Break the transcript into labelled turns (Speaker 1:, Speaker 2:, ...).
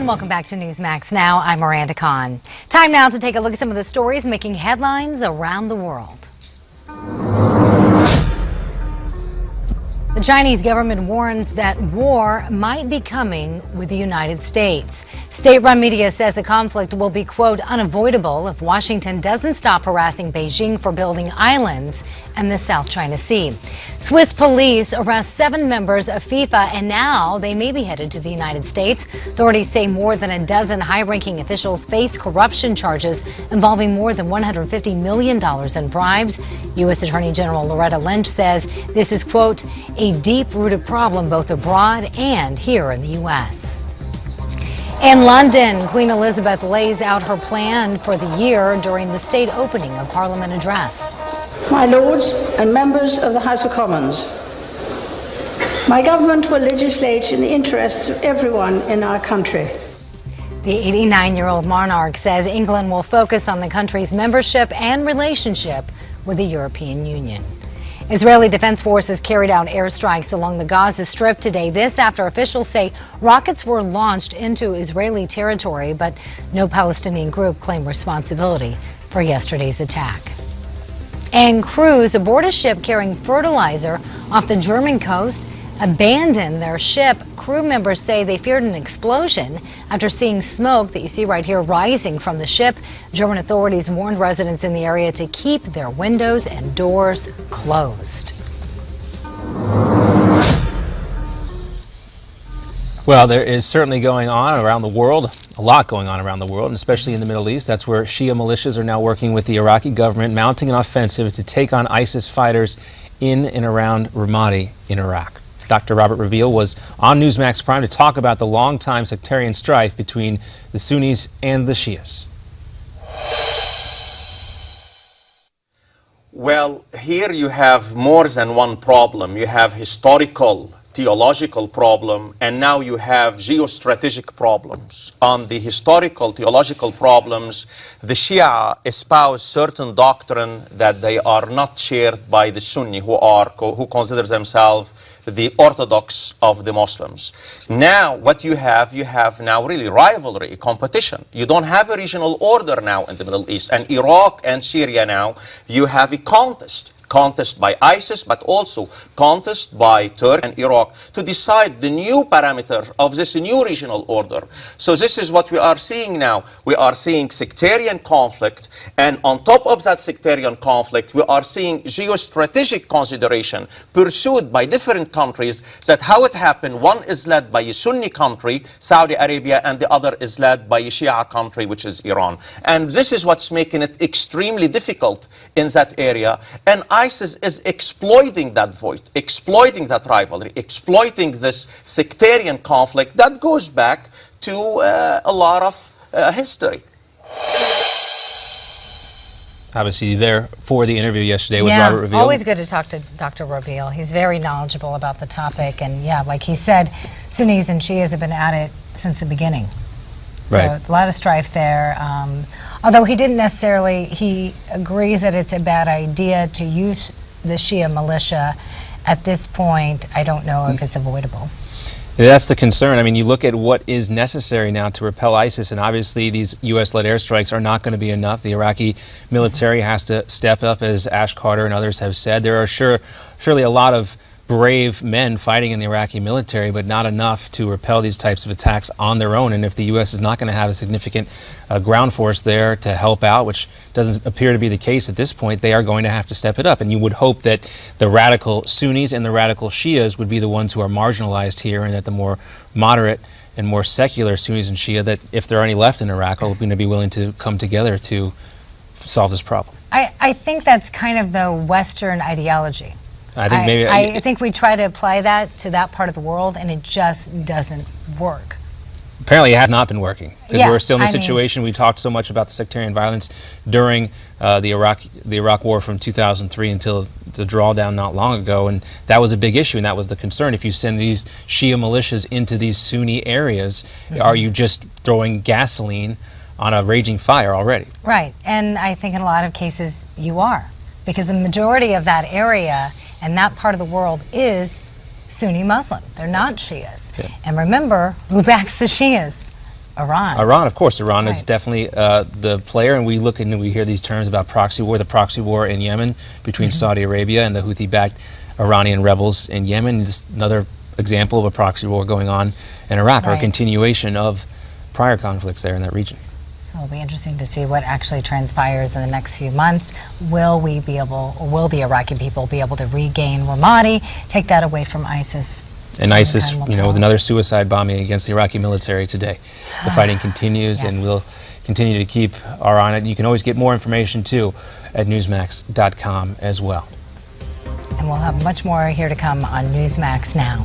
Speaker 1: and welcome back to Newsmax Now. I'm Miranda Kahn. Time now to take a look at some of the stories making headlines around the world. The Chinese government warns that war might be coming with the United States. State-run media says the conflict will be, quote, unavoidable if Washington doesn't stop harassing Beijing for building islands in the South China Sea. Swiss police arrest 7 members of FIFA, and now they may be headed to the United States. Authorities say more than a dozen high-ranking officials face corruption charges involving more than $150 million in bribes. U.S. Attorney General Loretta Lynch says this is, quote, a deep-rooted problem both abroad and here in the U.S. In London, Queen Elizabeth lays out her plan for the year during the state opening of Parliament address.
Speaker 2: My Lords and members of the House of Commons, my government will legislate in the interests of everyone in our country.
Speaker 1: The 89-year-old monarch says England will focus on the country's membership and relationship with the European Union. Israeli Defense Forces carried out airstrikes along the Gaza Strip today. This after officials say rockets were launched into Israeli territory, but no Palestinian group claimed responsibility for yesterday's attack. And crews aboard a ship carrying fertilizer off the German coast abandoned their ship. Crew members say they feared an explosion after seeing smoke that you see right here rising from the ship. German authorities warned residents in the area to keep their windows and doors closed.
Speaker 3: Well, there is certainly going on around the world, a lot going on around the world, and especially in the Middle East. That's where Shia militias are now working with the Iraqi government, mounting an offensive to take on ISIS fighters in and around Ramadi in Iraq. Dr. Robert Rabil was on Newsmax Prime to talk about the long-time sectarian strife between the Sunnis and the Shias.
Speaker 4: Well, here you have more than one problem. You have historical, theological problem, and now you have geostrategic problems. On the historical, theological problems, the Shia espouse certain doctrine that they are not shared by the Sunni, who consider themselves the orthodox of the Muslims. Now, what you have now really rivalry, competition. You don't have a regional order now in the Middle East. And Iraq and Syria now, you have a contest by ISIS, but also contest by Turkey and Iraq to decide the new parameter of this new regional order. So this is what we are seeing now. We are seeing sectarian conflict, and on top of that sectarian conflict, we are seeing geostrategic consideration pursued by different countries, that how it happened, one is led by a Sunni country, Saudi Arabia, and the other is led by a Shia country, which is Iran. And this is what's making it extremely difficult in that area. And ISIS is exploiting that void, exploiting that rivalry, exploiting this sectarian conflict that goes back to a lot of history.
Speaker 3: Obviously there for the interview yesterday with Robert Rabil.
Speaker 1: Always good to talk to Dr. Rabil. He's very knowledgeable about the topic, and yeah, like he said, Sunnis and Shias have been at it since the beginning. So
Speaker 3: Right.
Speaker 1: a lot of strife there. Although he didn't necessarily, he agrees that it's a bad idea to use the Shia militia. At this point, I don't know if it's avoidable.
Speaker 3: That's the concern. I mean, you look at what is necessary now to repel ISIS, and obviously these U.S.-led airstrikes are not going to be enough. The Iraqi military has to step up, as Ash Carter and others have said. There are surely a lot of brave men fighting in the Iraqi military, but not enough to repel these types of attacks on their own. And if the U.S. is not going to have a significant ground force there to help out, which doesn't appear to be the case at this point, they are going to have to step it up. And you would hope that the radical Sunnis and the radical Shias would be the ones who are marginalized here, and that the more moderate and more secular Sunnis and Shia, that if there are any left in Iraq, are going to be willing to come together to solve this problem.
Speaker 1: I think that's kind of the Western ideology. I think we try to apply that to that part of the world, and it just doesn't work.
Speaker 3: Apparently it has not been working, because
Speaker 1: Yeah,
Speaker 3: we're still in the situation. We talked so much about the sectarian violence during the Iraq War from 2003 until the drawdown not long ago, and that was a big issue, and that was the concern. If you send these Shia militias into these Sunni areas, are you just throwing gasoline on a raging fire already?
Speaker 1: Right, and I think in a lot of cases you are, because the majority of that area and that part of the world is Sunni Muslim. They're not Shias. Yeah. And remember, who backs the Shias? Iran.
Speaker 3: Iran, of course. Iran is
Speaker 1: Right.
Speaker 3: definitely the player, and we look and we hear these terms about proxy war, the proxy war in Yemen between Saudi Arabia and the Houthi-backed Iranian rebels in Yemen. Just another example of a proxy war going on in Iraq, or a
Speaker 1: Right.
Speaker 3: continuation of prior conflicts there in that region.
Speaker 1: So it'll be interesting to see what actually transpires in the next few months. Will the Iraqi people be able to regain Ramadi, take that away from ISIS?
Speaker 3: And ISIS,
Speaker 1: Time will
Speaker 3: with
Speaker 1: tell.
Speaker 3: another suicide bombing against the Iraqi military today. The fighting continues, and
Speaker 1: Yes.
Speaker 3: we'll continue to keep our eye on it. You can always get more information, too, at newsmax.com as well.
Speaker 1: And we'll have much more here to come on Newsmax Now.